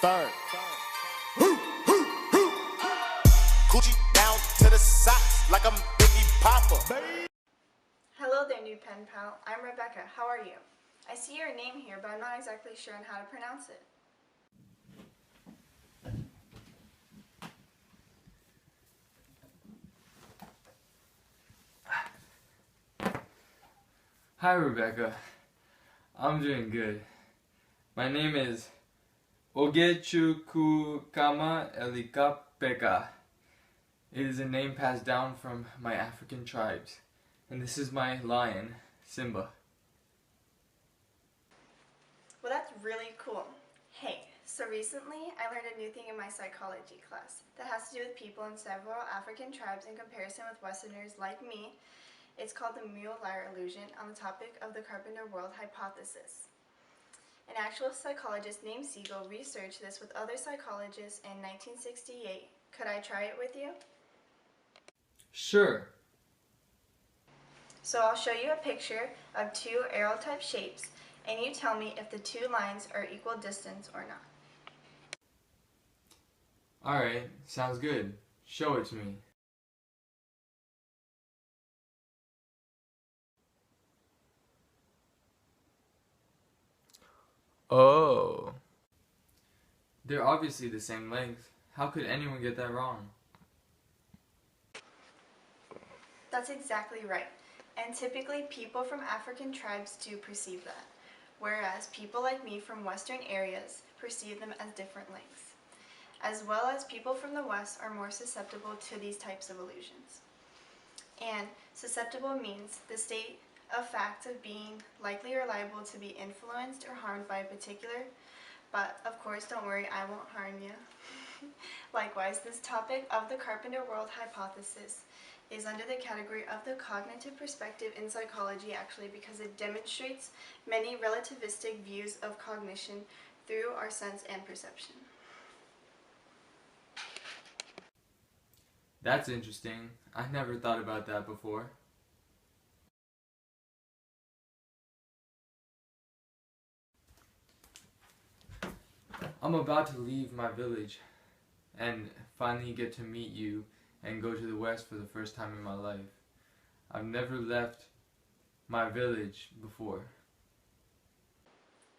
Third. Coochie down to the socks like I'm Biggie Papa. Hello there, new pen pal. I'm Rebekah. How are you? I see your name here, but I'm not exactly sure on how to pronounce it. Hi Rebekah, I'm doing good. My name is Ogechukukama Elikapeka. It is a name passed down from my African tribes, and this is my lion, Simba. Well, that's really cool. Hey, so recently I learned a new thing in my psychology class that has to do with people in several African tribes in comparison with Westerners like me. It's called the mule-liar illusion on the topic of the Carpenter world hypothesis. An actual psychologist named Siegel researched this with other psychologists in 1968. Could I try it with you? Sure. So I'll show you a picture of two arrow-type shapes, and you tell me if the two lines are equal distance or not. Alright, sounds good. Show it to me. Oh. They're obviously the same length. How could anyone get that wrong? That's exactly right. And typically people from African tribes do perceive that, whereas people like me from Western areas perceive them as different lengths. As well as people from the West are more susceptible to these types of illusions. And susceptible means the state of fact of being likely or liable to be influenced or harmed by a particular, but of course don't worry, I won't harm you. Likewise, this topic of the Carpenter world hypothesis is under the category of the cognitive perspective in psychology actually because it demonstrates many relativistic views of cognition through our sense and perception. That's interesting. I never thought about that before. I'm about to leave my village and finally get to meet you and go to the West for the first time in my life. I've never left my village before.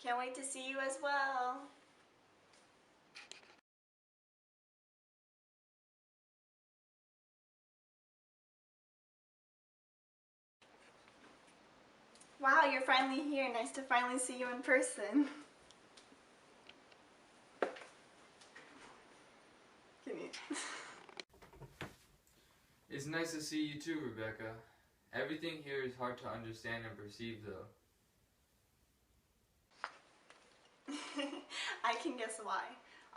Can't wait to see you as well. Wow, you're finally here. Nice to finally see you in person. It's nice to see you too, Rebekah. Everything here is hard to understand and perceive though. I can guess why.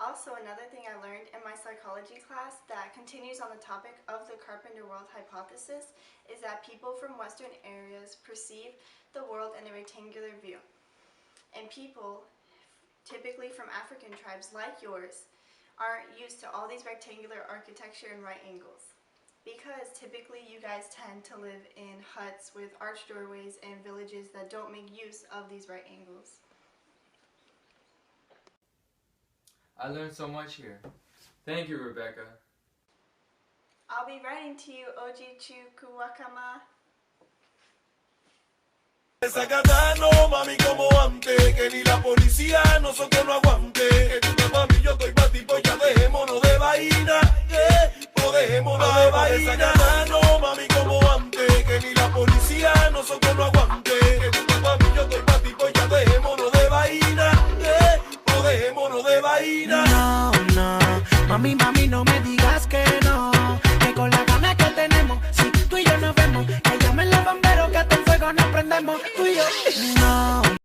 Also, another thing I learned in my psychology class that continues on the topic of the Carpenter world hypothesis is that people from Western areas perceive the world in a rectangular view. And people, typically from African tribes like yours, aren't used to all these rectangular architecture and right angles. Because typically you guys tend to live in huts with arched doorways and villages that don't make use of these right angles. I learned so much here. Thank you, Rebekah. I'll be writing to you, Ogechukukama. Desacatano, mami, como antes, que ni la policía nosotros no aguante. Que tú te mami, yo estoy pa' ti, pues ya dejémonos de vaina, o dejémonos de vaina. Desacatano, mami, como antes, que ni la policía nosotros no aguante. Que tú te mami, yo estoy pa' ti, pues ya dejémonos de vaina, o dejémonos de vaina. No, no, mami, mami, no me digas que no, que con la gana que tenemos, si tú y yo nos vemos, que llamen los bomberos que hasta el fuego nos prendemos, tú y yo. No,